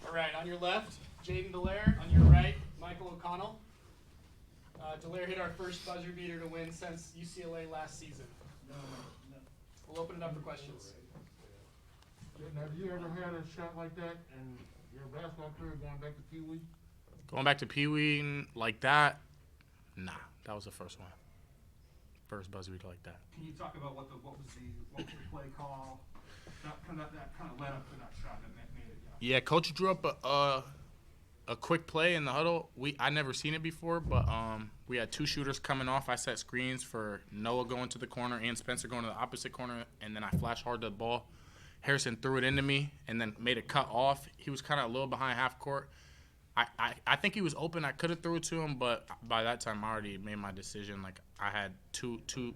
All right, on your left, Jaden Dallaire. On your right, Michael O'Connell. Dallaire hit our first buzzer beater to win since UCLA last season. We'll open it up for questions. Have you ever had a shot like that in your basketball career going back to Pee Wee? Going back to Pee Wee like that? Nah, that was the first one. First buzzer beater like that. Can you talk about what was the play call that kind of led up to that shot that made it? Yeah, coach drew up a quick play in the huddle. I never seen it before, but we had two shooters coming off. I set screens for Noah going to the corner and Spencer going to the opposite corner, and then I flash hard the ball. Harrison threw it into me and then made a cut off. He was kind of a little behind half court. I think he was open. I could have threw it to him, but by that time I already made my decision. Like I had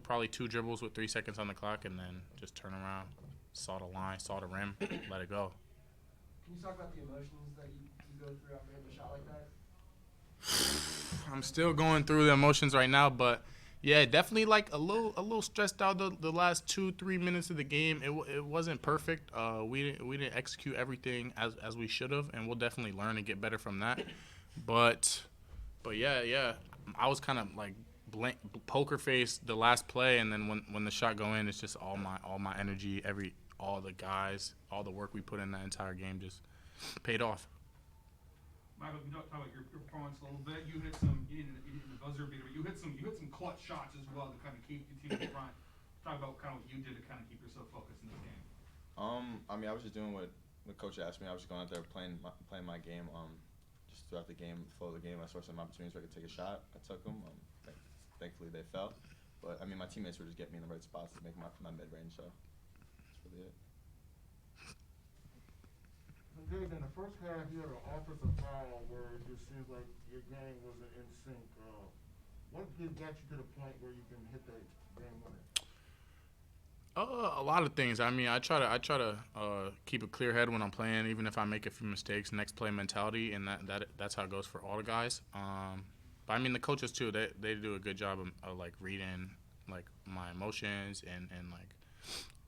probably two dribbles with 3 seconds on the clock, and then just turn around, saw the line, saw the rim, let it go. Can you talk about the emotions that you go through after hitting a shot like that? I'm still going through the emotions right now, but yeah, definitely like a little stressed out the last 2-3 minutes of the game. It wasn't perfect. We didn't execute everything as we should have, and we'll definitely learn and get better from that. But yeah, I was kind of like poker face the last play, and then when the shot go in, it's just all my energy, all the guys, all the work we put in that entire game just paid off. Michael, you talk about your performance a little bit. You hit the buzzer beater. You hit some clutch shots as well to kind of keep the team in front. Talk about kind of what you did to kind of keep yourself focused in this game. I mean, I was just doing what coach asked me. I was just going out there playing my game. Just throughout the game, flow of the game, I saw some opportunities where I could take a shot. I took them. Thankfully, they fell. But I mean, my teammates were just getting me in the right spots to make my mid range. So that's really it. Dave, in the first half, you had an offensive foul where it just seems like your game wasn't in sync. What got you to the point where you can hit that game winner? A lot of things. I mean, I try to keep a clear head when I'm playing, even if I make a few mistakes. Next play mentality, and that's how it goes for all the guys. But I mean, the coaches too. They do a good job of like reading like my emotions and like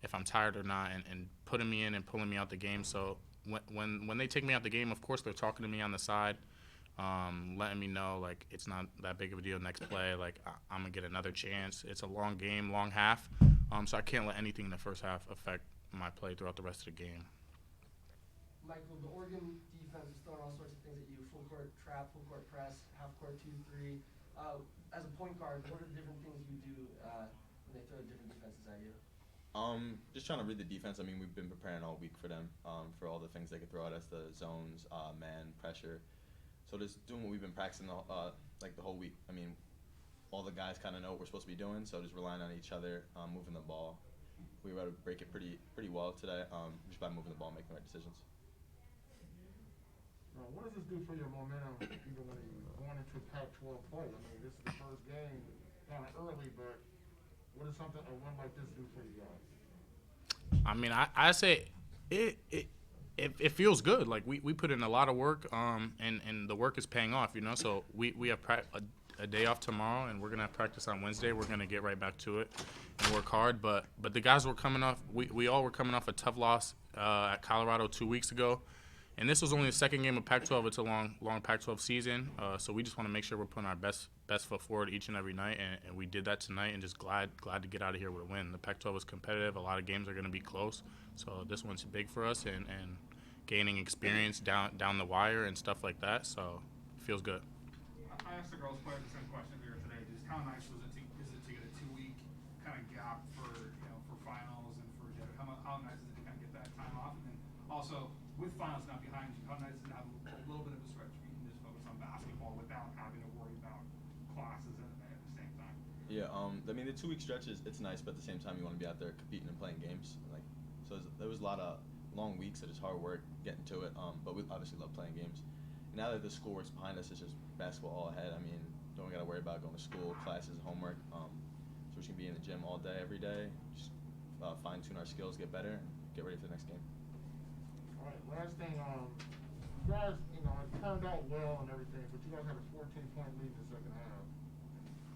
if I'm tired or not, and putting me in and pulling me out the game. So when they take me out the game, of course they're talking to me on the side, letting me know like it's not that big of a deal. Next play, like I'm gonna get another chance. It's a long game, long half, so I can't let anything in the first half affect my play throughout the rest of the game. Michael, the Oregon defense is throwing all sorts of things at you: full court trap, full court press, half court 2-3. As a point guard, what are the different things you do when they throw different defenses at you? Just trying to read the defense. I mean, we've been preparing all week for them, for all the things they could throw at us, the zones, man, pressure. So just doing what we've been practicing the whole week. I mean, all the guys kind of know what we're supposed to be doing, so just relying on each other, moving the ball. We were able to break it pretty well today, just by moving the ball, making the right decisions. What does this do for your momentum, even when you're going into Pac-12 play? I mean, this is the first game, kind of early, but what does a win like this do for you guys? I mean, I say it feels good. Like we put in a lot of work, and the work is paying off. You know, so we have a day off tomorrow, and we're gonna have practice on Wednesday. We're gonna get right back to it and work hard. But the guys were coming off. We all were coming off a tough loss at Colorado 2 weeks ago. And this was only the second game of Pac-12. It's a long Pac-12 season, so we just want to make sure we're putting our best foot forward each and every night, and we did that tonight. And just glad to get out of here with a win. The Pac-12 is competitive. A lot of games are going to be close, so this one's big for us, and gaining experience down the wire and stuff like that. So it feels good. I asked the girls players the same question here today. Just how nice is it to get a 2-week kind of gap for finals and for how nice is it to kind of get that time off, and then also with finals now behind you, how nice is it to have a little bit of a stretch where you can just focus on basketball without having to worry about classes at the same time? Yeah, I mean the 2-week stretch it's nice, but at the same time you want to be out there competing and playing games. So there was a lot of long weeks of just hard work getting to it. But we obviously love playing games. Now that the schoolwork's behind us, it's just basketball all ahead. I mean, don't got to worry about going to school, classes, homework. So we can be in the gym all day, every day. Just fine tune our skills, get better, and get ready for the next game. All right, last thing, you guys, you know, it turned out well and everything, but you guys had a 14-point lead in the second half.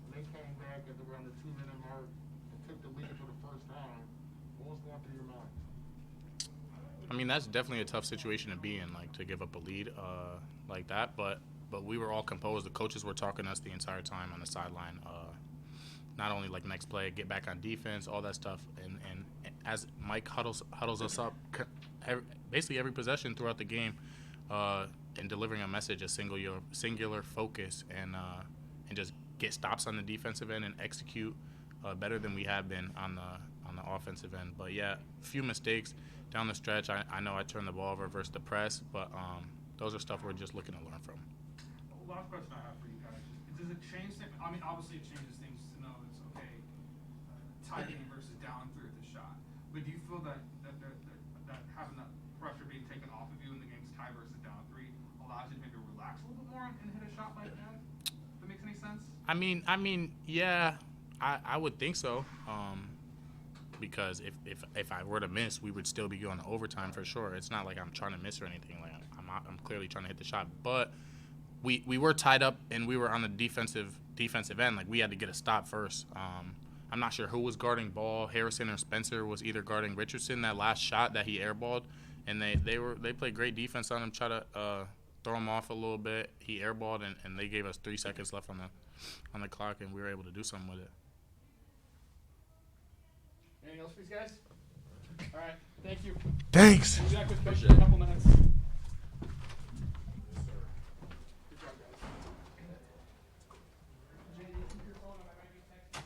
When they came back at around the 2-minute mark and took the lead for the first time, what was going through your mind? I mean, that's definitely a tough situation to be in, like to give up a lead like that. But we were all composed. The coaches were talking to us the entire time on the sideline. Not only like next play, get back on defense, all that stuff. And as Mike huddles us up, basically every possession throughout the game, and delivering a message, a singular focus, and just get stops on the defensive end and execute better than we have been on the offensive end. But yeah, a few mistakes down the stretch. I know I turned the ball over versus the press, but those are stuff we're just looking to learn from. Last question I have for you guys: does it change things? I mean, obviously it changes things to know it's okay, tie game versus down 3 at the shot. But do you feel that having that pressure being taken off of you in the game's tie versus down 3 allows you to maybe relax a little bit more and hit a shot like that? If that makes any sense? I mean, yeah, I would think so. Because if I were to miss, we would still be going to overtime for sure. It's not like I'm trying to miss or anything. Like I'm clearly trying to hit the shot, but we were tied up and we were on the defensive end. Like we had to get a stop first. I'm not sure who was guarding ball. Harrison or Spencer was either guarding Richardson that last shot that he airballed, and they played great defense on him, try to throw him off a little bit. He airballed and they gave us 3 seconds left on the clock, and we were able to do something with it. Anything else for these guys? All right, thank you. Thanks. We'll be back with questions in a couple minutes. Good job, guys. Jay, you keep your phone on. I might be texting.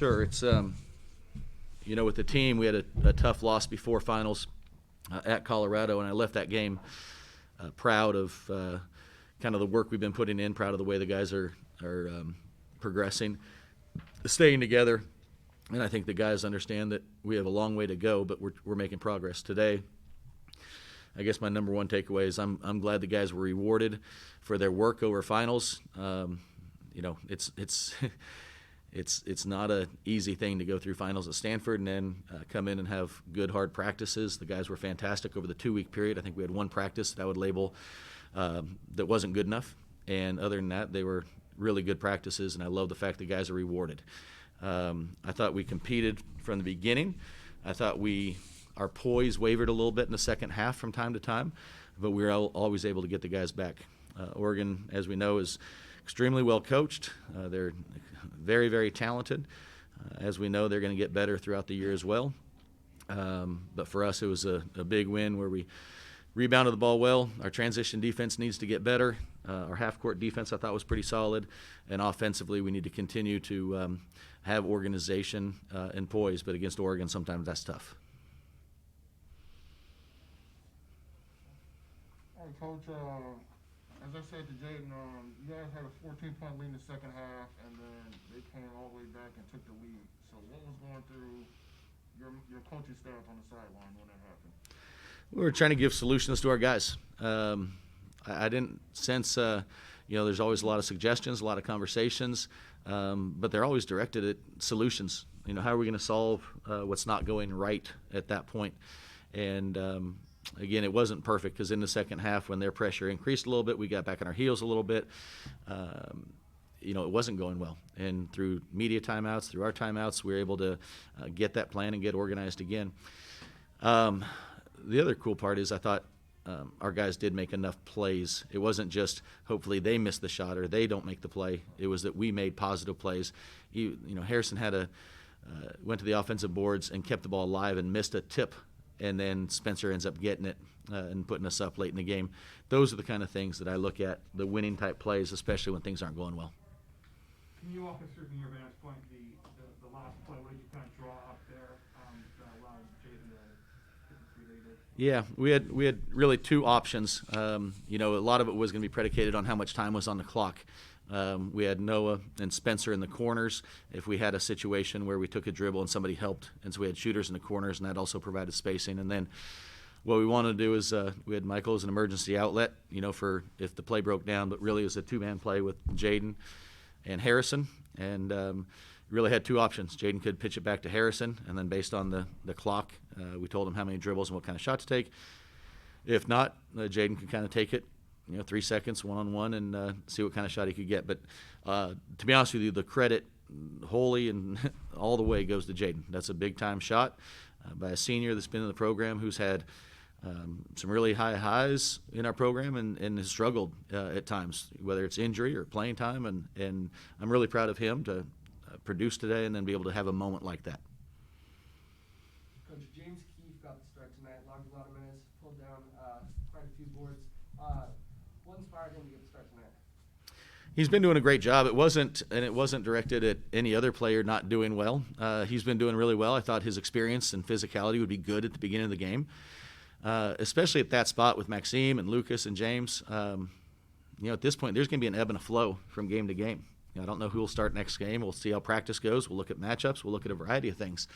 Sure. It's with the team, we had a tough loss before finals at Colorado, and I left that game proud of kind of the work we've been putting in, proud of the way the guys are progressing, staying together, and I think the guys understand that we have a long way to go, but we're making progress today. I guess my number one takeaway is I'm glad the guys were rewarded for their work over finals. It's not an easy thing to go through finals at Stanford and then come in and have good, hard practices. The guys were fantastic over the 2-week period. I think we had one practice that I would label that wasn't good enough. And other than that, they were really good practices, and I love the fact the guys are rewarded. I thought we competed from the beginning. I thought our poise wavered a little bit in the second half from time to time, but we were always able to get the guys back. Oregon, as we know, is extremely well coached. They're very, very talented. As we know, they're going to get better throughout the year as well. But for us, it was a big win where we rebounded the ball well. Our transition defense needs to get better. Our half-court defense, I thought, was pretty solid. And offensively, we need to continue to have organization and poise. But against Oregon, sometimes that's tough. All right, Coach. As I said to Jaden, you guys had a 14-point lead in the second half, and then they came all the way back and took the lead. So what was going through your coaching staff on the sideline when that happened? We were trying to give solutions to our guys. I didn't sense, there's always a lot of suggestions, a lot of conversations, but they're always directed at solutions. How are we going to solve what's not going right at that point? And again, it wasn't perfect because in the second half, when their pressure increased a little bit, we got back on our heels a little bit. It wasn't going well. And through media timeouts, through our timeouts, we were able to get that plan and get organized again. The other cool part is I thought our guys did make enough plays. It wasn't just hopefully they missed the shot or they don't make the play. It was that we made positive plays. Harrison went to the offensive boards and kept the ball alive and missed a tip, and then Spencer ends up getting it and putting us up late in the game. Those are the kind of things that I look at, the winning type plays, especially when things aren't going well. Can you walk us through from your vantage point the last play? What did you kind of draw up there that allowed Jaden to get the 3 that he did? Yeah, we had really two options. A lot of it was going to be predicated on how much time was on the clock. We had Noah and Spencer in the corners if we had a situation where we took a dribble and somebody helped. And so we had shooters in the corners, and that also provided spacing. And then what we wanted to do is we had Michael as an emergency outlet, for if the play broke down, but really it was a 2-man play with Jaden and Harrison. And really had two options. Jaden could pitch it back to Harrison, and then based on the clock, we told him how many dribbles and what kind of shot to take. If not, Jaden could kind of take it, 3 seconds, one-on-one, and see what kind of shot he could get. But to be honest with you, the credit wholly and all the way goes to Jaden. That's a big-time shot by a senior that's been in the program who's had some really high highs in our program and has struggled at times, whether it's injury or playing time. And I'm really proud of him to produce today and then be able to have a moment like that. Coach, James Keefe got the start tonight, logged a lot of minutes, pulled down quite a few boards. What inspired him to get the start tonight? He's been doing a great job. It wasn't directed at any other player not doing well. He's been doing really well. I thought his experience and physicality would be good at the beginning of the game, especially at that spot with Maxime and Lucas and James. At this point, there's going to be an ebb and a flow from game to game. I don't know who will start next game. We'll see how practice goes. We'll look at matchups. We'll look at a variety of things.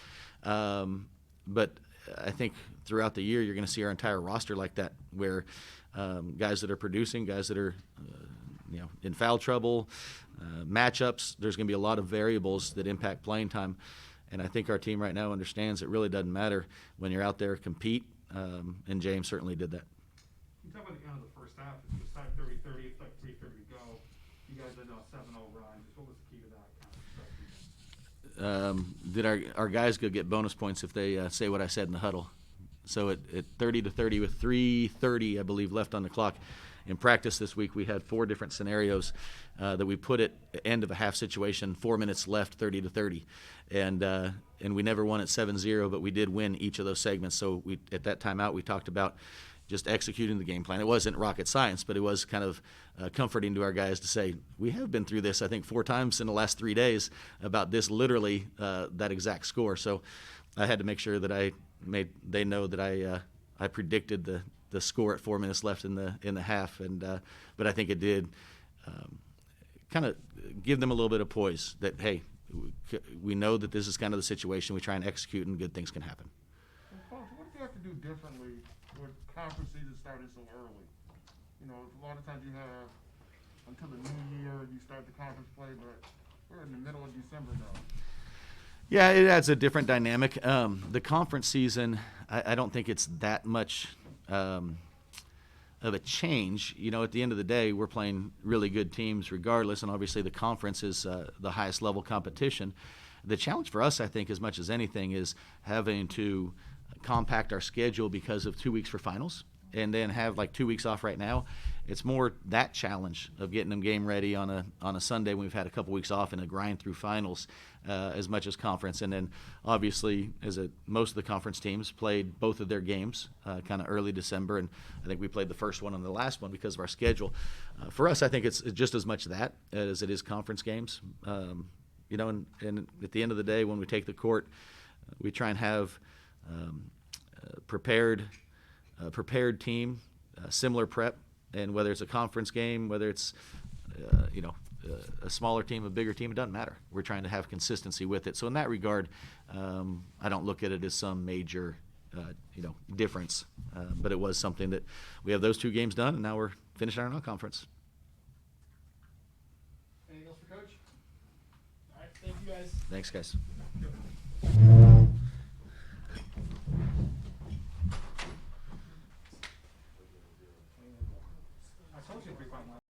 But I think throughout the year, you're going to see our entire roster like that, where guys that are producing, guys that are in foul trouble, matchups. There's going to be a lot of variables that impact playing time. And I think our team right now understands it really doesn't matter when you're out there, compete. And James certainly did that. You talk about the end of the first half. It was tied 30-30. It's like 3:30 to go. You guys had a 7-0 run. What was the key to that? Did our guys go get bonus points if they say what I said in the huddle? So at 30-30 with 3:30, I believe, left on the clock. In practice this week, we had 4 different scenarios that we put at the end of a half situation, 4 minutes left, 30-30. And we never won at 7-0, but we did win each of those segments. So at that timeout, we talked about, just executing the game plan. It wasn't rocket science, but it was kind of comforting to our guys to say, we have been through this, I think, 4 times in the last 3 days about this, literally that exact score. So I had to make sure that they know that I predicted the score at 4 minutes left in the half, but I think it did kind of give them a little bit of poise that, hey, we know that this is kind of the situation. We try and execute, and good things can happen. And Coach, what do you have to do differently with conference season starting so early? You know, a lot of times you have until the new year you start the conference play, but we're in the middle of December now. Yeah, it adds a different dynamic. The conference season, I don't think it's that much of a change. You know, at the end of the day, we're playing really good teams regardless, and obviously the conference is the highest level competition. The challenge for us, I think, as much as anything, is having to compact our schedule because of 2 weeks for finals and then have like 2 weeks off right now. It's more that challenge of getting them game ready on a Sunday when we've had a couple weeks off and a grind through finals as much as conference. And then obviously most of the conference teams played both of their games kind of early December, and I think we played the first one and the last one because of our schedule. For us, I think it's just as much that as it is conference games. You know, and at the end of the day, when we take the court, we try and have a prepared team, similar prep. And whether it's a conference game, whether it's, a smaller team, a bigger team, it doesn't matter. We're trying to have consistency with it. So in that regard, I don't look at it as some major, difference. But it was something that we have those 2 games done, and now we're finishing our non-conference. Anything else for Coach? All right, thank you guys. Thanks, guys.